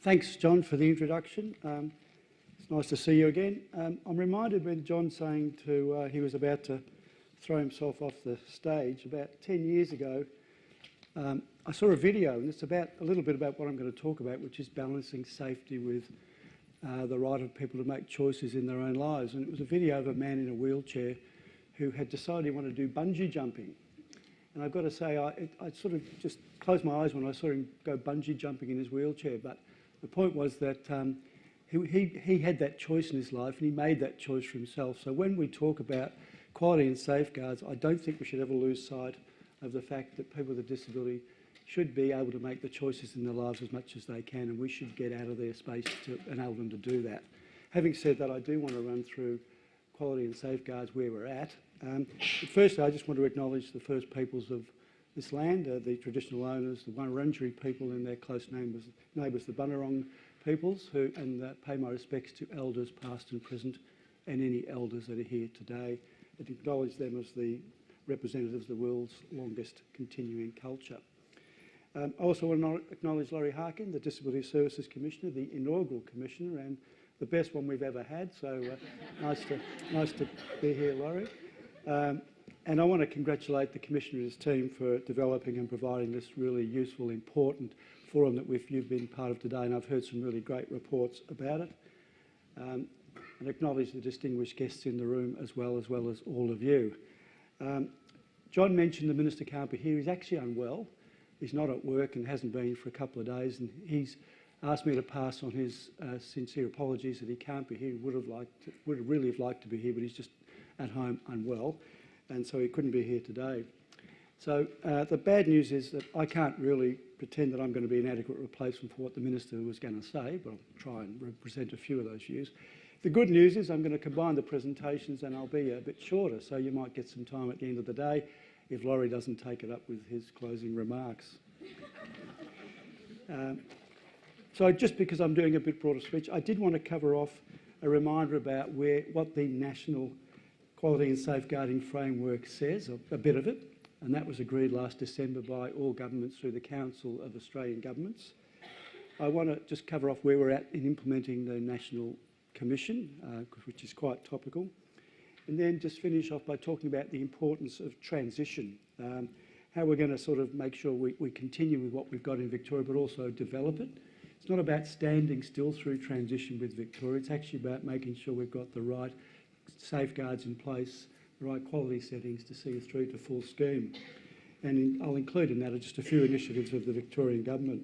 Thanks, John, for the introduction. It's nice to see you again. I'm reminded when John's saying he was about to throw himself off the stage about 10 years ago. I saw a video, and it's a little bit about what I'm going to talk about, which is balancing safety with the right of people to make choices in their own lives. And it was a video of a man in a wheelchair who had decided he wanted to do bungee jumping. And I've got to say, I sort of just closed my eyes when I saw him go bungee jumping in his wheelchair. But the point was that he had that choice in his life, and he made that choice for himself. So when we talk about quality and safeguards, I don't think we should ever lose sight of the fact that people with a disability should be able to make the choices in their lives as much as they can, and we should get out of their space to enable them to do that. Having said that, I do want to run through quality and safeguards where we're at. But firstly, I just want to acknowledge the First Peoples of this land, the traditional owners, the Wurundjeri people and their close neighbours, the Bunurong peoples, and pay my respects to elders past and present and any elders that are here today, and acknowledge them as the representatives of the world's longest continuing culture. I also want to acknowledge Laurie Harkin, the Disability Services Commissioner, the inaugural Commissioner, and the best one we've ever had, so nice to be here, Laurie. And I want to congratulate the Commissioner and his team for developing and providing this really useful, important forum that you've been part of today, and I've heard some really great reports about it. And acknowledge the distinguished guests in the room as well as all of you. John mentioned the Minister can't be here. He's actually unwell. He's not at work and hasn't been for a couple of days, and he's asked me to pass on his sincere apologies that he can't be here. He would have really liked to be here, but he's just at home unwell, and so he couldn't be here today. So the bad news is that I can't really pretend that I'm going to be an adequate replacement for what the Minister was going to say, but I'll try and represent a few of those views. The good news is I'm going to combine the presentations and I'll be a bit shorter, so you might get some time at the end of the day if Laurie doesn't take it up with his closing remarks. So just because I'm doing a bit broader speech, I did want to cover off a reminder about what the National Quality and Safeguarding Framework says, a bit of it, and that was agreed last December by all governments through the Council of Australian Governments. I want to just cover off where we're at in implementing the National Commission, which is quite topical, and then just finish off by talking about the importance of transition, how we're going to sort of make sure we continue with what we've got in Victoria, but also develop it. It's not about standing still through transition with Victoria. It's actually about making sure we've got the right safeguards in place, the right quality settings to see us through to full scheme. And I'll include in that just a few initiatives of the Victorian Government.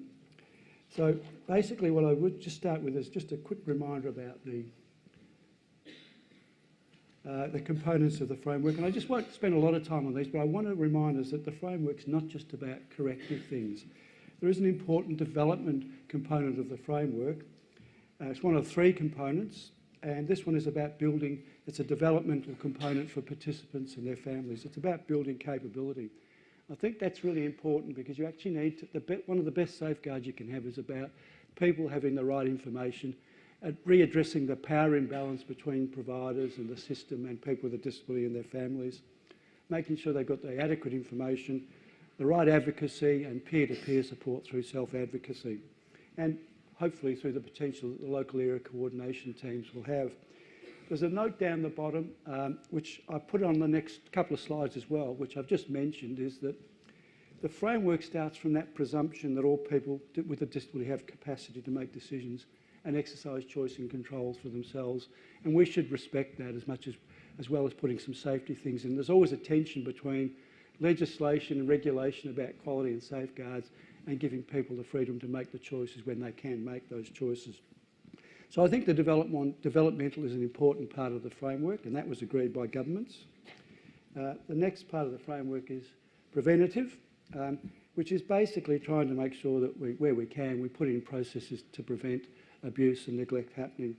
So basically what I would just start with is just a quick reminder about the components of the framework. And I just won't spend a lot of time on these, but I want to remind us that the framework's not just about corrective things. There is an important development component of the framework. It's one of three components, and this one is about building. It's a developmental component for participants and their families. It's about building capability. I think that's really important because you actually need to, one of the best safeguards you can have is about people having the right information, readdressing the power imbalance between providers and the system and people with a disability and their families, making sure they've got the adequate information, the right advocacy and peer-to-peer support through self-advocacy, and hopefully through the potential that the local area coordination teams will have. There's a note down the bottom, which I put on the next couple of slides as well, which I've just mentioned, is that the framework starts from that presumption that all people with a disability have capacity to make decisions and exercise choice and controls for themselves. And we should respect that as well as putting some safety things in. There's always a tension between legislation and regulation about quality and safeguards and giving people the freedom to make the choices when they can make those choices. So I think the developmental is an important part of the framework, and that was agreed by governments. The next part of the framework is preventative, which is basically trying to make sure that where we can, we put in processes to prevent abuse and neglect happening.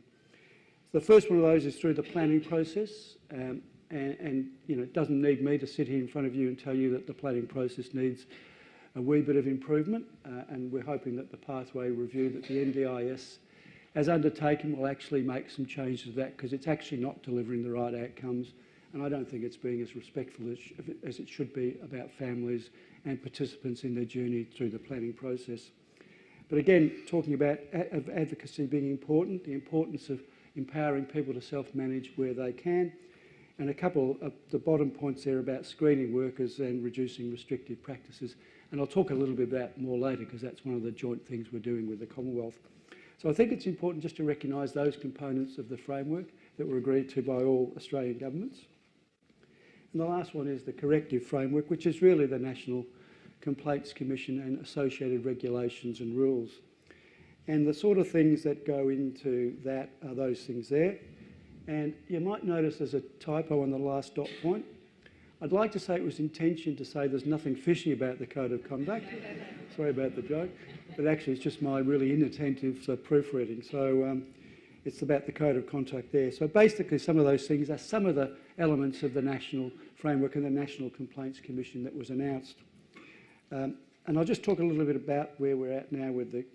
The first one of those is through the planning process, and you know, it doesn't need me to sit here in front of you and tell you that the planning process needs a wee bit of improvement, and we're hoping that the pathway review that the NDIS has undertaken will actually make some changes to that, because it's actually not delivering the right outcomes, and I don't think it's being as respectful as it should be about families and participants in their journey through the planning process. But again, talking about advocacy being important, the importance of empowering people to self-manage where they can, and a couple of the bottom points there about screening workers and reducing restrictive practices. And I'll talk a little bit about more later because that's one of the joint things we're doing with the Commonwealth. So I think it's important just to recognise those components of the framework that were agreed to by all Australian governments. And the last one is the corrective framework, which is really the National Complaints Commission and associated regulations and rules. And the sort of things that go into that are those things there. And you might notice there's a typo on the last dot point. I'd like to say it was intention to say there's nothing fishy about the Code of Conduct. Sorry about the joke. But actually it's just my really inattentive proofreading. So it's about the Code of Conduct there. So basically some of those things are some of the elements of the national framework and the National Complaints Commission that was announced. And I'll just talk a little bit about where we're at now with the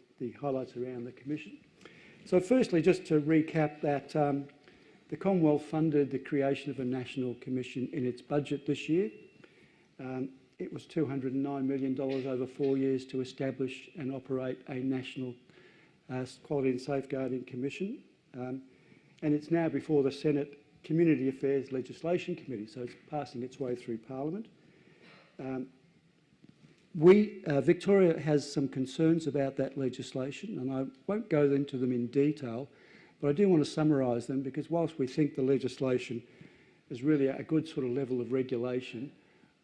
highlights around the Commission. So firstly, just to recap that the Commonwealth funded the creation of a National Commission in its budget this year. It was $209 million over 4 years to establish and operate a National Quality and Safeguarding Commission. And it's now before the Senate Community Affairs Legislation Committee, so it's passing its way through Parliament. Victoria has some concerns about that legislation, and I won't go into them in detail, but I do want to summarise them because whilst we think the legislation is really a good sort of level of regulation,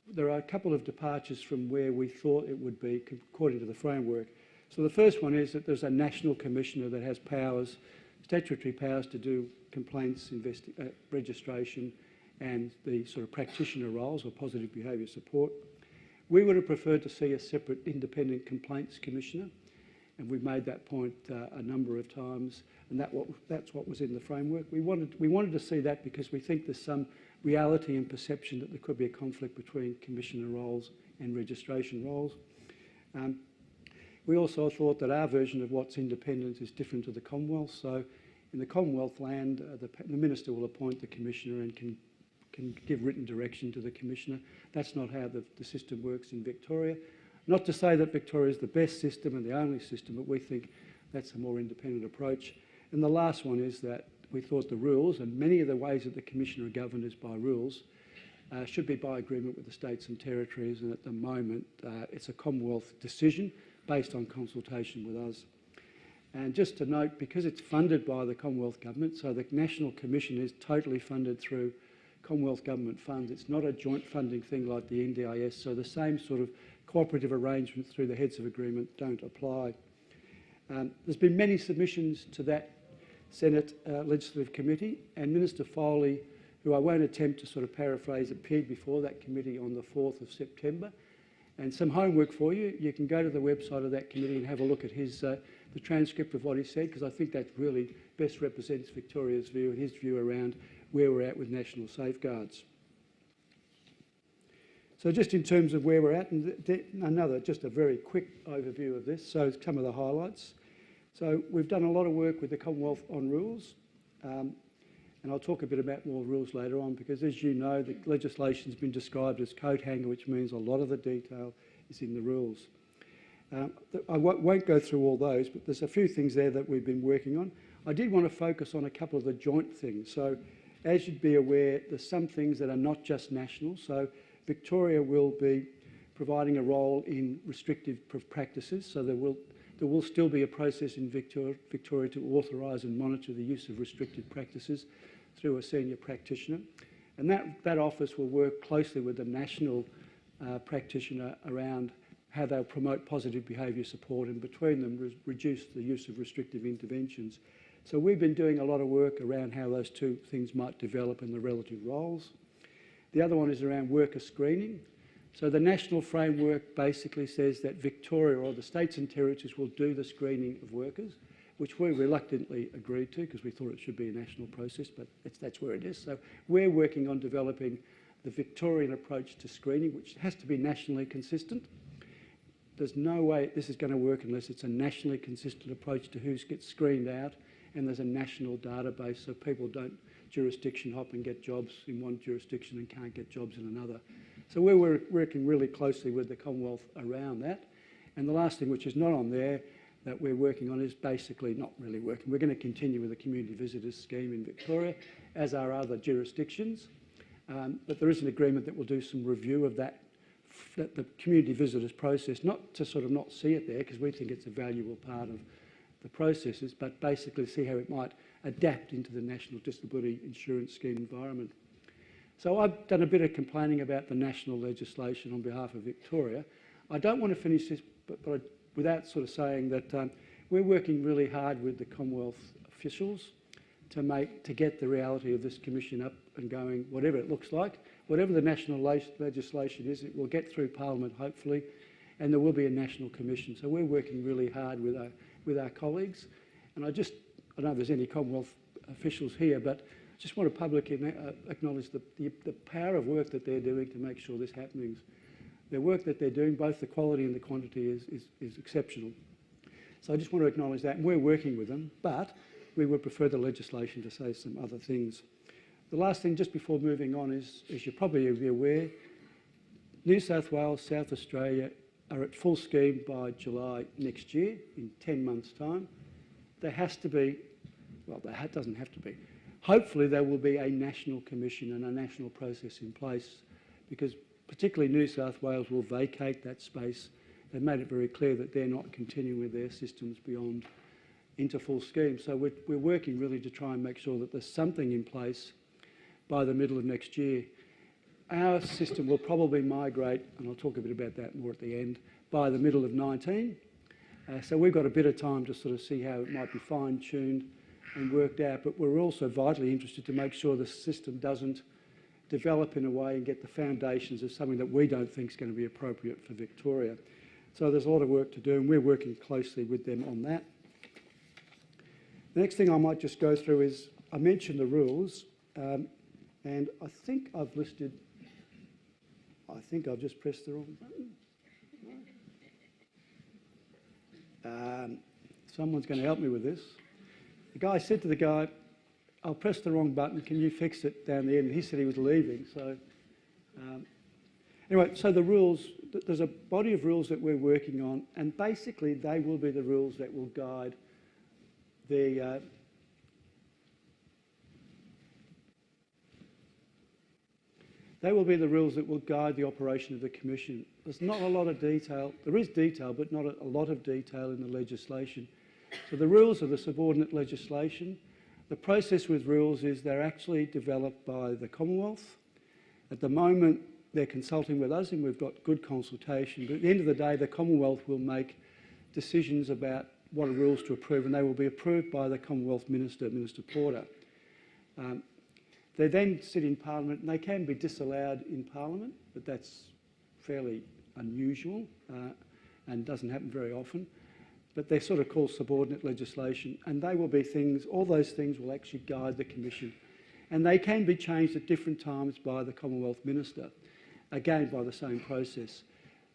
there are a couple of departures from where we thought it would be according to the framework. So the first one is that there's a national commissioner that has powers, statutory powers to do complaints, registration and the sort of practitioner roles or positive behaviour support. We would have preferred to see a separate independent complaints commissioner, and we've made that point a number of times, and that's what was in the framework. We wanted to see that because we think there's some reality and perception that there could be a conflict between commissioner roles and registration roles. We also thought that our version of what's independent is different to the Commonwealth. So in the Commonwealth land, the Minister will appoint the Commissioner and can give written direction to the Commissioner. That's not how the system works in Victoria. Not to say that Victoria is the best system and the only system, but we think that's a more independent approach. And the last one is that we thought the rules, and many of the ways that the Commissioner are governed is by rules, should be by agreement with the states and territories, and at the moment it's a Commonwealth decision based on consultation with us. And just to note, because it's funded by the Commonwealth Government, so the National Commission is totally funded through Commonwealth Government funds. It's not a joint funding thing like the NDIS, so the same sort of cooperative arrangements through the Heads of Agreement don't apply. There's been many submissions to that Senate Legislative Committee, and Minister Foley, who I won't attempt to sort of paraphrase, appeared before that committee on the 4th of September. And some homework for you. You can go to the website of that committee and have a look at his the transcript of what he said, because I think that really best represents Victoria's view and his view around where we're at with national safeguards. So just in terms of where we're at, and just a very quick overview of this, so some of the highlights. So we've done a lot of work with the Commonwealth on rules, and I'll talk a bit about more rules later on, because as you know, the legislation's been described as coat hanger, which means a lot of the detail is in the rules. I won't go through all those, but there's a few things there that we've been working on. I did want to focus on a couple of the joint things. So as you'd be aware, there's some things that are not just national. So Victoria will be providing a role in restrictive practices. So there will still be a process in Victoria to authorise and monitor the use of restrictive practices through a senior practitioner. And that office will work closely with the national practitioner around how they'll promote positive behaviour support, and between them reduce the use of restrictive interventions. So we've been doing a lot of work around how those two things might develop in the relative roles. The other one is around worker screening. So the national framework basically says that Victoria or the states and territories will do the screening of workers, which we reluctantly agreed to because we thought it should be a national process, but that's where it is. So we're working on developing the Victorian approach to screening, which has to be nationally consistent. There's no way this is going to work unless it's a nationally consistent approach to who gets screened out, and there's a national database so people don't jurisdiction hop and get jobs in one jurisdiction and can't get jobs in another. So we're working really closely with the Commonwealth around that. And the last thing, which is not on there, that we're working on is basically not really working. We're going to continue with the community visitors scheme in Victoria, as are other jurisdictions. But there is an agreement that we'll do some review of that the community visitors process, not to sort of not see it there, because we think it's a valuable part of the processes, but basically see how it might adapt into the National Disability Insurance Scheme environment. So I've done a bit of complaining about the national legislation on behalf of Victoria. I don't want to finish this but without sort of saying that we're working really hard with the Commonwealth officials to get the reality of this commission up and going, whatever it looks like. Whatever the national legislation is, it will get through Parliament, hopefully, and there will be a national commission. So we're working really hard with our colleagues. And I don't know if there's any Commonwealth officials here, but I just want to publicly acknowledge the power of work that they're doing to make sure this happens. The work that they're doing, both the quality and the quantity, is exceptional. So I just want to acknowledge that, and we're working with them, but we would prefer the legislation to say some other things. The last thing, just before moving on, is, as you're probably aware, New South Wales, South Australia are at full scheme by July next year, in 10 months' time. There has to be, well, it doesn't have to be. Hopefully there will be a national commission and a national process in place, because particularly New South Wales will vacate that space. They've made it very clear that they're not continuing with their systems beyond into full scheme. So we're working really to try and make sure that there's something in place by the middle of next year. Our system will probably migrate, and I'll talk a bit about that more at the end, by the middle of 19. So we've got a bit of time to sort of see how it might be fine-tuned and worked out, but we're also vitally interested to make sure the system doesn't develop in a way and get the foundations of something that we don't think is going to be appropriate for Victoria. So there's a lot of work to do, and we're working closely with them on that. The next thing I might just go through is, I mentioned the rules, and I think I've just pressed the wrong button. Someone's going to help me with this. The guy said to the guy, I'll press the wrong button, can you fix it down the end? And he said he was leaving. So anyway, so the rules, there's a body of rules that we're working on, and basically they will be the rules that will guide the operation of the Commission. There's not a lot of detail. There is detail, but not a lot of detail in the legislation. So the rules are the subordinate legislation. The process with rules is they're actually developed by the Commonwealth. At the moment, they're consulting with us, and we've got good consultation. But at the end of the day, the Commonwealth will make decisions about what are rules to approve, and they will be approved by the Commonwealth Minister, Minister Porter. They then sit in Parliament, and they can be disallowed in Parliament, but that's fairly unusual and doesn't happen very often. But they're sort of called subordinate legislation, and they will be things, all those things will actually guide the Commission. And they can be changed at different times by the Commonwealth Minister, again by the same process.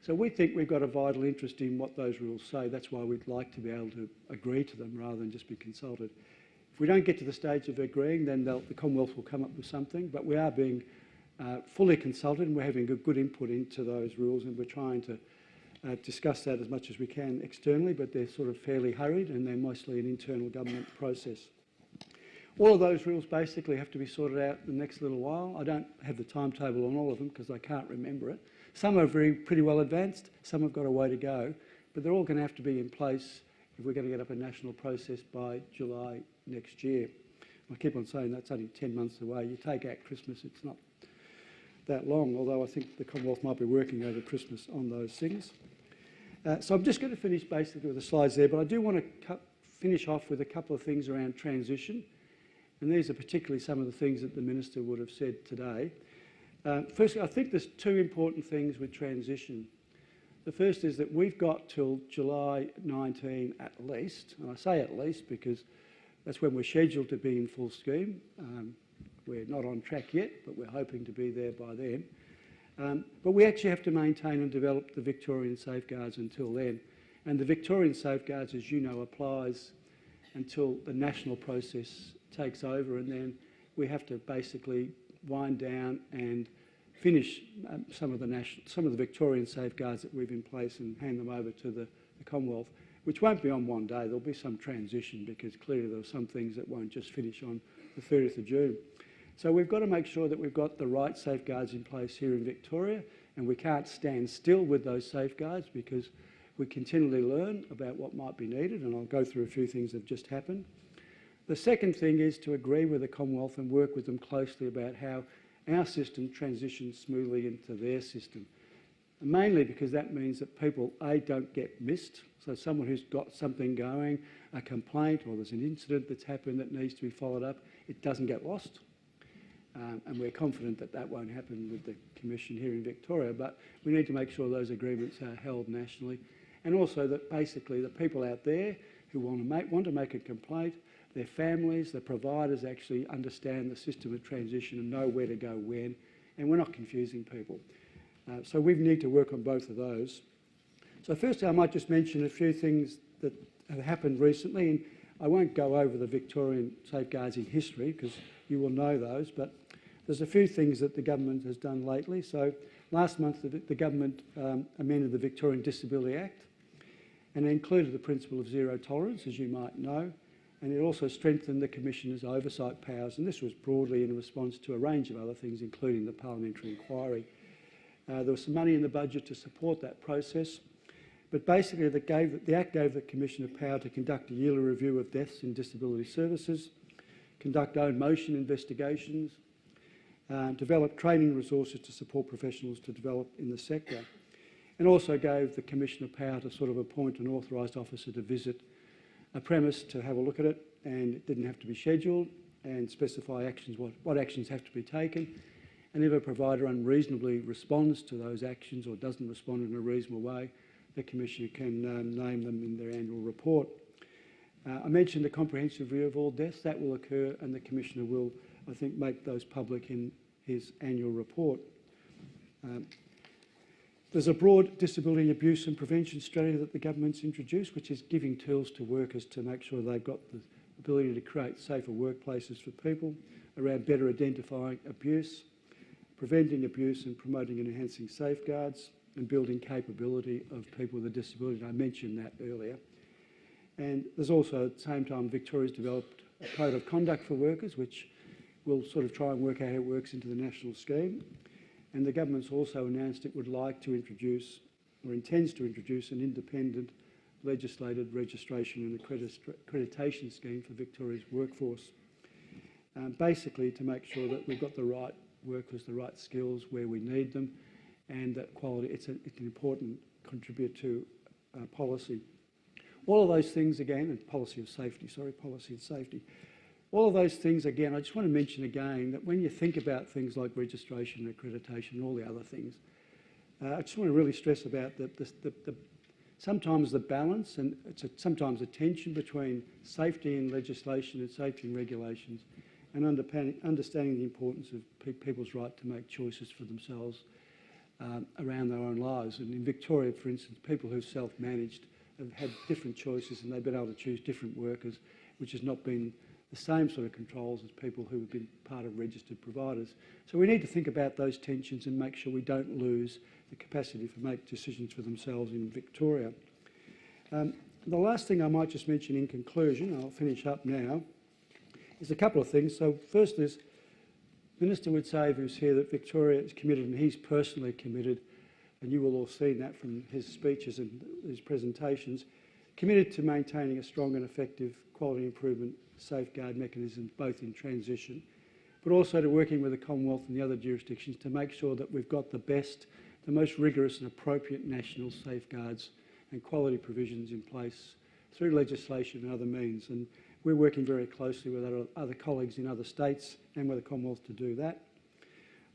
So we think we've got a vital interest in what those rules say. That's why we'd like to be able to agree to them rather than just be consulted. If we don't get to the stage of agreeing, then the Commonwealth will come up with something, but we are being fully consulted, and we're having a good input into those rules, and we're trying to discuss that as much as we can externally, but they're sort of fairly hurried, and they're mostly an internal government process. All of those rules basically have to be sorted out in the next little while. I don't have the timetable on all of them because I can't remember it. Some are pretty well advanced, some have got a way to go, but they're all going to have to be in place if we're going to get up a national process by July next year. I keep on saying that's only 10 months away. You take out Christmas, it's not that long, although I think the Commonwealth might be working over Christmas on those things. So I'm just going to finish basically with the slides there, but I do want to finish off with a couple of things around transition, and these are particularly some of the things that the Minister would have said today. Firstly, I think there's two important things with transition. The first is that we've got till July 19 at least, and I say at least because that's when we're scheduled to be in full scheme. We're not on track yet, but we're hoping to be there by then. But we actually have to maintain and develop the Victorian safeguards until then. And the Victorian safeguards, as you know, applies until the national process takes over, and then we have to basically wind down and finish some of the Victorian safeguards that we've in place and hand them over to the Commonwealth. which won't be on one day. There'll be some transition because clearly there are some things that won't just finish on the 30th of June. So we've got to make sure that we've got the right safeguards in place here in Victoria, and we can't stand still with those safeguards because we continually learn about what might be needed, and I'll go through a few things that have just happened. The second thing is to agree with the Commonwealth and work with them closely about how our system transitions smoothly into their system. And mainly because that means that people, A, don't get missed. So someone who's got something going, a complaint, or there's an incident that's happened that needs to be followed up, it doesn't get lost. And we're confident that that won't happen with the Commission here in Victoria, but we need to make sure those agreements are held nationally. And also that basically the people out there who want to make a complaint, their families, the providers actually understand the system of transition and know where to go when, and we're not confusing people. So we need to work on both of those. So firstly, I might just mention a few things that have happened recently, and I won't go over the Victorian safeguards in history because you will know those, but there's a few things that the government has done lately. So last month, the government amended the Victorian Disability Act, and it included the principle of zero tolerance, as you might know, and it also strengthened the Commissioner's oversight powers, and this was broadly in response to a range of other things, including the parliamentary inquiry. There was some money in the budget to support that process, but basically the Act gave the Commissioner power to conduct a yearly review of deaths in disability services, conduct own motion investigations, develop training resources to support professionals to develop in the sector, and also gave the Commissioner power to sort of appoint an authorised officer to visit a premise to have a look at it, and it didn't have to be scheduled, and specify actions, what actions have to be taken. And if a provider unreasonably responds to those actions or doesn't respond in a reasonable way, the Commissioner can name them in their annual report. I mentioned the comprehensive review of all deaths. That will occur, and the Commissioner will, I think, make those public in his annual report. There's a broad disability abuse and prevention strategy that the government's introduced, which is giving tools to workers to make sure they've got the ability to create safer workplaces for people, around better identifying abuse, preventing abuse and promoting and enhancing safeguards, and building capability of people with a disability. And I mentioned that earlier. And there's also, at the same time, Victoria's developed a code of conduct for workers, which will sort of try and work out how it works into the national scheme. And the government's also announced it would like to introduce, or intends to introduce, an independent legislated registration and accreditation scheme for Victoria's workforce, basically to make sure that we've got the right workers, the right skills where we need them, and that quality, it's an important contributor to policy. All of those things again, and policy and safety. All of those things again, I just want to mention again that when you think about things like registration, accreditation, and all the other things, I just want to really stress about sometimes the balance, and sometimes a tension between safety and legislation and safety and regulations, and understanding the importance of people's right to make choices for themselves around their own lives. And in Victoria, for instance, people who've self-managed have had different choices, and they've been able to choose different workers, which has not been the same sort of controls as people who have been part of registered providers. So we need to think about those tensions and make sure we don't lose the capacity to make decisions for themselves in Victoria. The last thing I might just mention in conclusion, I'll finish up now, is a couple of things. So first is, Minister Woodsaver, who's here, that Victoria is committed, and he's personally committed, and you will all see that from his speeches and his presentations, committed to maintaining a strong and effective quality improvement safeguard mechanism, both in transition, but also to working with the Commonwealth and the other jurisdictions to make sure that we've got the best, the most rigorous and appropriate national safeguards and quality provisions in place through legislation and other means. And we're working very closely with other colleagues in other states and with the Commonwealth to do that.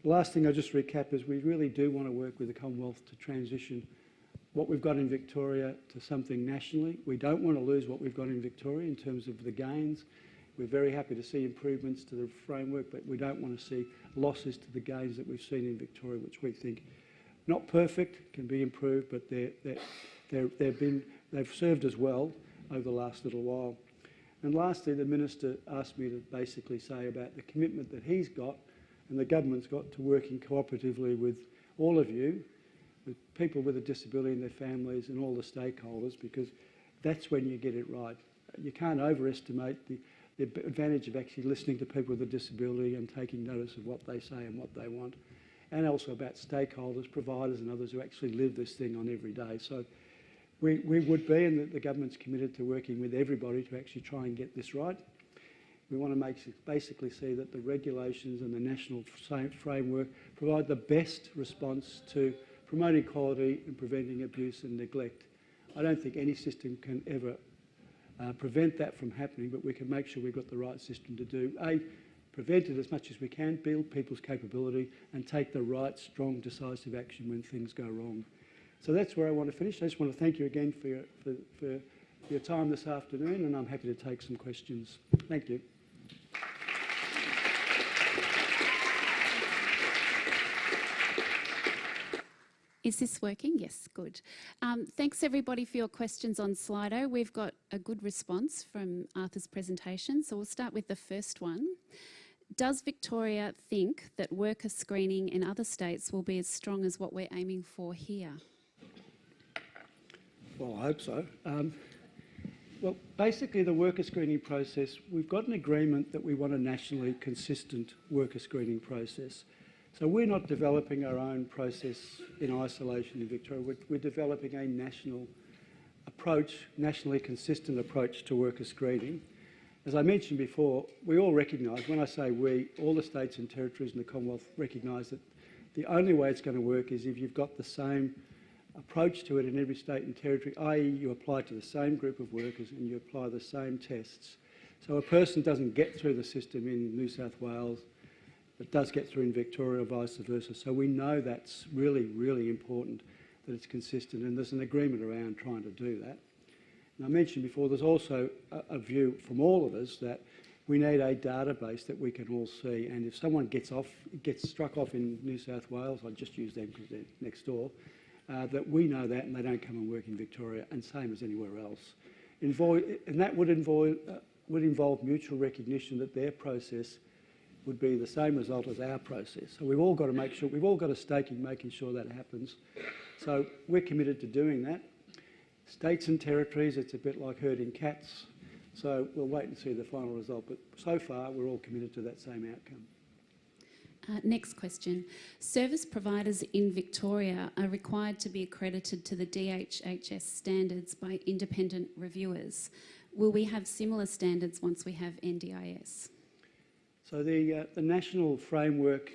The last thing I'll just recap is we really do want to work with the Commonwealth to transition what we've got in Victoria to something nationally. We don't want to lose what we've got in Victoria in terms of the gains. We're very happy to see improvements to the framework, but we don't want to see losses to the gains that we've seen in Victoria, which we think not perfect, can be improved, but they've served us well over the last little while. And lastly, the Minister asked me to basically say about the commitment that he's got and the government's got to working cooperatively with all of you, with people with a disability and their families and all the stakeholders, because that's when you get it right. You can't overestimate the advantage of actually listening to people with a disability and taking notice of what they say and what they want, and also about stakeholders, providers and others who actually live this thing on every day. So we would be, and the government's committed to working with everybody to actually try and get this right. We want to basically see that the regulations and the national framework provide the best response to promoting quality and preventing abuse and neglect. I don't think any system can ever prevent that from happening, but we can make sure we've got the right system to do, prevent it as much as we can, build people's capability and take the right, strong, decisive action when things go wrong. So that's where I want to finish. I just want to thank you again for your time this afternoon, and I'm happy to take some questions. Thank you. Is this working? Yes, good. Thanks everybody for your questions on Slido. We've got a good response from Arthur's presentation, so we'll start with the first one. Does Victoria think that worker screening in other states will be as strong as what we're aiming for here? Well, I hope so. Well, basically the worker screening process, we've got an agreement that we want a nationally consistent worker screening process. So we're not developing our own process in isolation in Victoria. We're developing a national approach, nationally consistent approach to worker screening. As I mentioned before, we all recognise, when I say we, all the states and territories in the Commonwealth recognise that the only way it's going to work is if you've got the same approach to it in every state and territory, i.e. you apply to the same group of workers and you apply the same tests. So a person doesn't get through the system in New South Wales, but does get through in Victoria or vice versa. So we know that's really, really important that it's consistent, and there's an agreement around trying to do that. And I mentioned before, there's also a view from all of us that we need a database that we can all see, and if someone gets struck off in New South Wales, I'll just use them because they're next door, that we know that and they don't come and work in Victoria, and same as anywhere else. And that would involve mutual recognition that their process would be the same result as our process. So we've all got to make sure, we've all got a stake in making sure that happens. So we're committed to doing that. States and territories, it's a bit like herding cats. So we'll wait and see the final result. But so far, we're all committed to that same outcome. Next question. Service providers in Victoria are required to be accredited to the DHHS standards by independent reviewers. Will we have similar standards once we have NDIS? So the national framework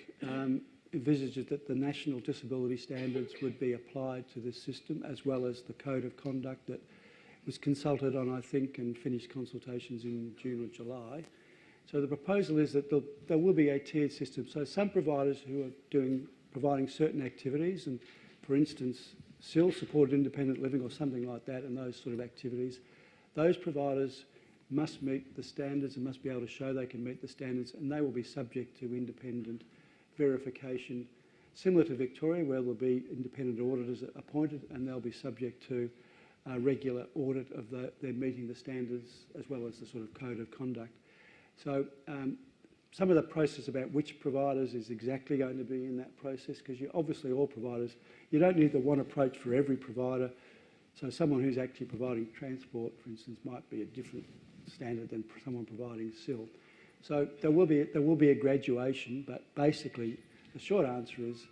envisages that the national disability standards would be applied to this system, as well as the code of conduct that was consulted on, I think, and finished consultations in June or July. So the proposal is that there will be a tiered system. So some providers who are providing certain activities, and for instance, SIL, supported independent living or something like that, and those sort of activities, those providers must meet the standards and must be able to show they can meet the standards, and they will be subject to independent verification, similar to Victoria, where there'll be independent auditors appointed, and they'll be subject to a regular audit of their meeting the standards, as well as the sort of code of conduct. So some of the process about which providers is exactly going to be in that process, because you obviously all providers, you don't need the one approach for every provider. So someone who's actually providing transport, for instance, might be a different standard than someone providing SIL. So there will be a graduation, but basically the short answer is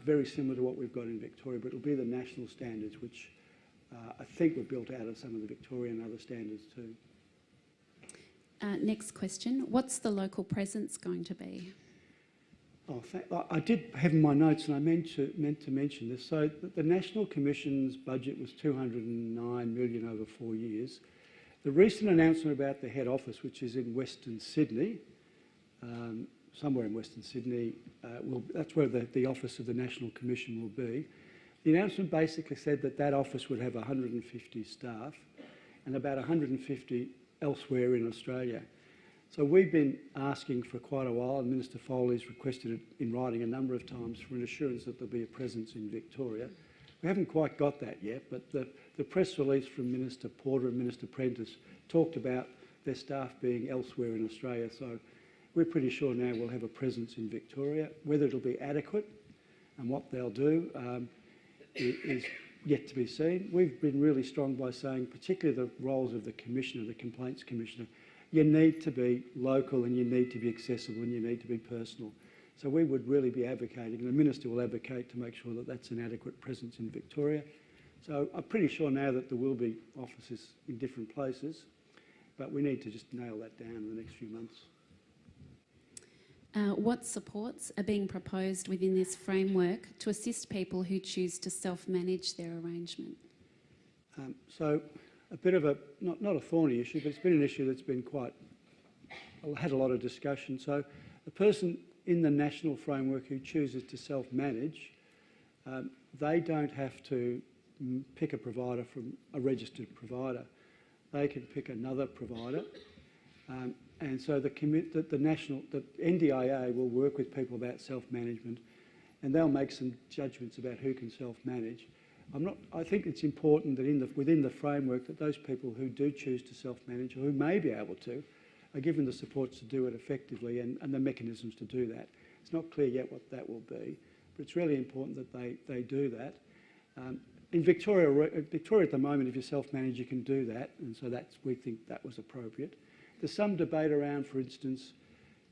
very similar to what we've got in Victoria, but it'll be the national standards, which I think were built out of some of the Victorian and other standards too. Next question. What's the local presence going to be? Oh, I did have in my notes, and I meant to mention this. So the National Commission's budget was $209 million over 4 years. The recent announcement about the head office, which is in Western Sydney, somewhere in Western Sydney, that's where the office of the National Commission will be. The announcement basically said that that office would have 150 staff and about 150 elsewhere in Australia. So we've been asking for quite a while, and Minister Foley's requested it in writing a number of times for an assurance that there'll be a presence in Victoria. We haven't quite got that yet, but the press release from Minister Porter and Minister Prentice talked about their staff being elsewhere in Australia. So we're pretty sure now we'll have a presence in Victoria. Whether it'll be adequate and what they'll do is yet to be seen. We've been really strong by saying, particularly the roles of the Commissioner, the Complaints Commissioner, you need to be local and you need to be accessible and you need to be personal. So we would really be advocating, and the Minister will advocate to make sure that that's an adequate presence in Victoria. So I'm pretty sure now that there will be offices in different places, but we need to just nail that down in the next few months. What supports are being proposed within this framework to assist people who choose to self-manage their arrangement? So a bit of a, not a thorny issue, but it's been an issue that's been had a lot of discussion. So the person in the national framework who chooses to self-manage, they don't have to pick a provider from a registered provider. They can pick another provider. And so the NDIA will work with people about self-management, and they'll make some judgments about who can self-manage. I think it's important that within the framework that those people who do choose to self-manage, or who may be able to, are given the supports to do it effectively and the mechanisms to do that. It's not clear yet what that will be, but it's really important that they do that. In Victoria at the moment, if you self-manage, you can do that, and so we think that was appropriate. There's some debate around, for instance,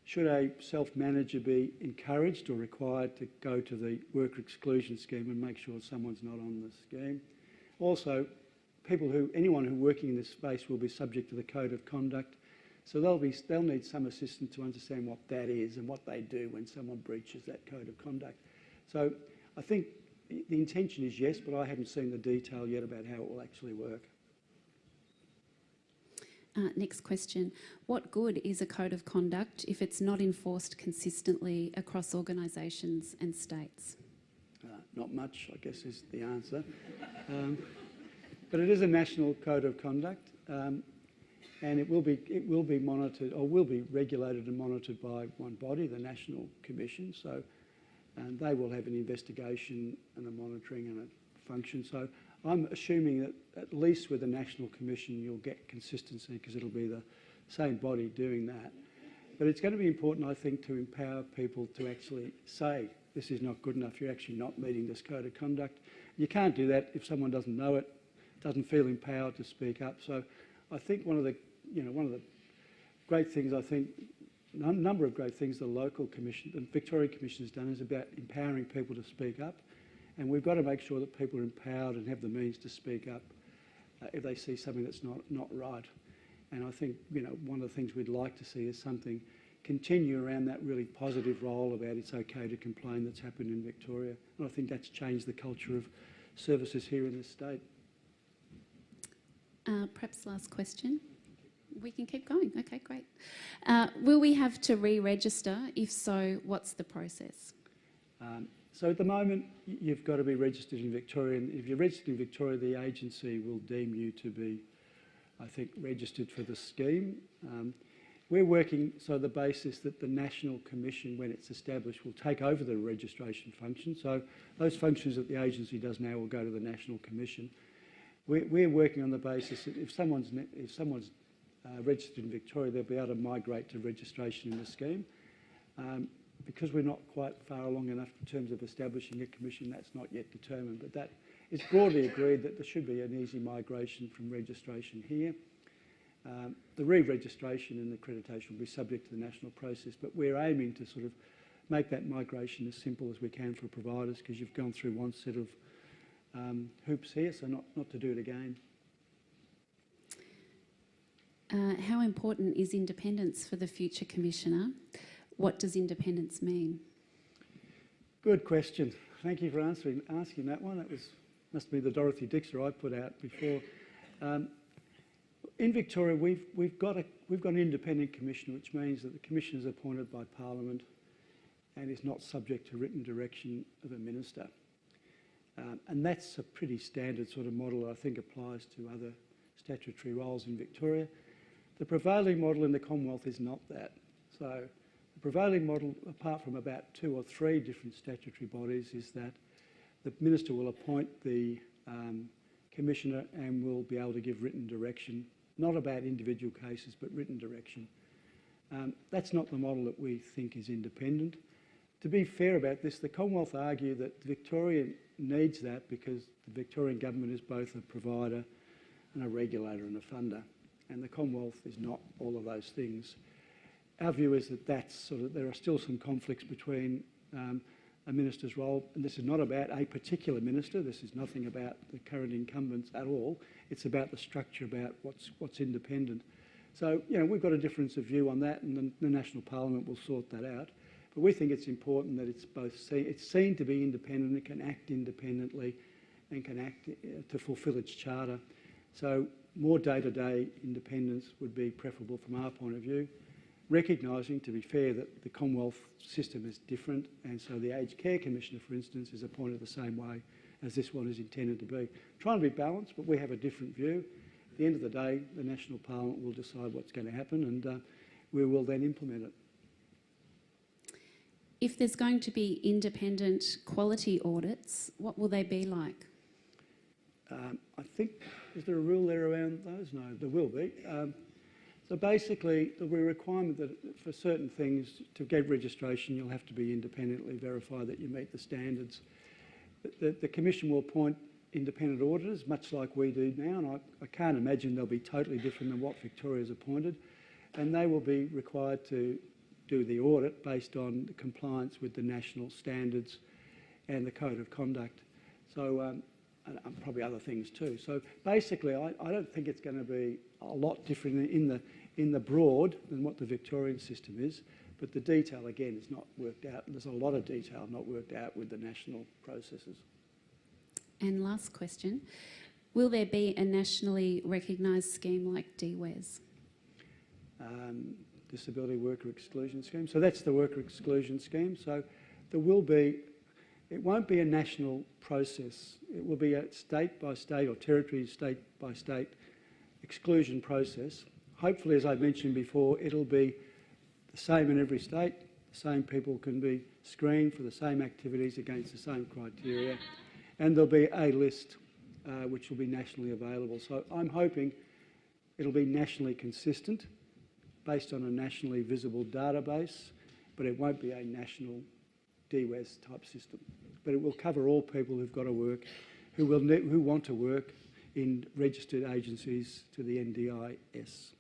should a self-manager be encouraged or required to go to the worker exclusion scheme and make sure someone's not on the scheme. Also, anyone who working in this space will be subject to the code of conduct, so they'll need some assistance to understand what that is and what they do when someone breaches that code of conduct. So I think the intention is yes, but I haven't seen the detail yet about how it will actually work. Next question. What good is a code of conduct if it's not enforced consistently across organisations and states? Not much, I guess, is the answer. But it is a national code of conduct, and it will be monitored, or will be regulated and monitored by one body, the National Commission. So, and they will have an investigation and a monitoring and a function. So I'm assuming that at least with the National Commission you'll get consistency, because it'll be the same body doing that. But it's going to be important, I think, to empower people to actually say, this is not good enough, you're actually not meeting this code of conduct. You can't do that if someone doesn't know it, doesn't feel empowered to speak up. So I think one of the great things, a number of great things the local commission, the Victorian Commission has done, is about empowering people to speak up. And we've got to make sure that people are empowered and have the means to speak up if they see something that's not right. And I think one of the things we'd like to see is something continue around that really positive role about it's okay to complain that's happened in Victoria. And I think that's changed the culture of services here in this state. Perhaps last question. We can keep going. Okay, great. Will we have to re-register? If so, what's the process? So at the moment, you've got to be registered in Victoria, and if you're registered in Victoria, the agency will deem you to be, I think, registered for the scheme. We're working so the basis that the National Commission, when it's established, will take over the registration function. So those functions that the agency does now will go to the National Commission. We're working on the basis that if someone's registered in Victoria, they'll be able to migrate to registration in the scheme. Because we're not quite far along enough in terms of establishing a commission, that's not yet determined, but that it's broadly agreed that there should be an easy migration from registration here. The re-registration and accreditation will be subject to the national process, but we're aiming to sort of make that migration as simple as we can for providers, because you've gone through one set of hoops here, so not to do it again. How important is independence for the future Commissioner? What does independence mean? Good question. Thank you for asking that one. That must be the Dorothy Dixer I put out before. In Victoria, we've got an independent commissioner, which means that the commissioner is appointed by Parliament and is not subject to written direction of a minister. And that's a pretty standard sort of model that I think applies to other statutory roles in Victoria. The prevailing model in the Commonwealth is not that. So the prevailing model, apart from about 2 or 3 different statutory bodies, is that the minister will appoint the commissioner and will be able to give written direction, not about individual cases, but written direction. That's not the model that we think is independent. to be fair about this, the Commonwealth argue that Victorian needs that because the Victorian government is both a provider and a regulator and a funder, and the Commonwealth is not all of those things. Our view is that there are still some conflicts between a minister's role, and this is not about a particular minister. This is nothing about the current incumbents at all. It's about the structure, about what's independent. So, we've got a difference of view on that, and the National Parliament will sort that out. But we think it's important that it's seen to be independent, it can act independently, and can act to fulfil its charter. So more day-to-day independence would be preferable from our point of view, recognising, to be fair, that the Commonwealth system is different, and so the Aged Care Commissioner, for instance, is appointed the same way as this one is intended to be. Trying to be balanced, but we have a different view. At the end of the day, the National Parliament will decide what's going to happen, and we will then implement it. If there's going to be independent quality audits, what will they be like? I think, is there a rule there around those? No, there will be. So basically, there'll be a requirement that for certain things, to get registration, you'll have to be independently verified that you meet the standards. The Commission will appoint independent auditors, much like we do now, and I can't imagine they'll be totally different than what Victoria's appointed, and they will be required to do the audit based on the compliance with the national standards and the code of conduct. So, and probably other things too. So basically, I don't think it's going to be a lot different in the broad than what the Victorian system is, but the detail again is not worked out. There's a lot of detail not worked out with the national processes. And last question, will there be a nationally recognised scheme like DWES? Disability Worker Exclusion Scheme. So that's the Worker Exclusion Scheme. So there will be, it won't be a national process. It will be a state by state or territory state by state exclusion process. Hopefully, as I mentioned before, it'll be the same in every state. The same people can be screened for the same activities against the same criteria. And there'll be a list which will be nationally available. So I'm hoping it'll be nationally consistent, based on a nationally visible database, but it won't be a national DWES type system. But it will cover all people who've got to work, who want to work in registered agencies to the NDIS.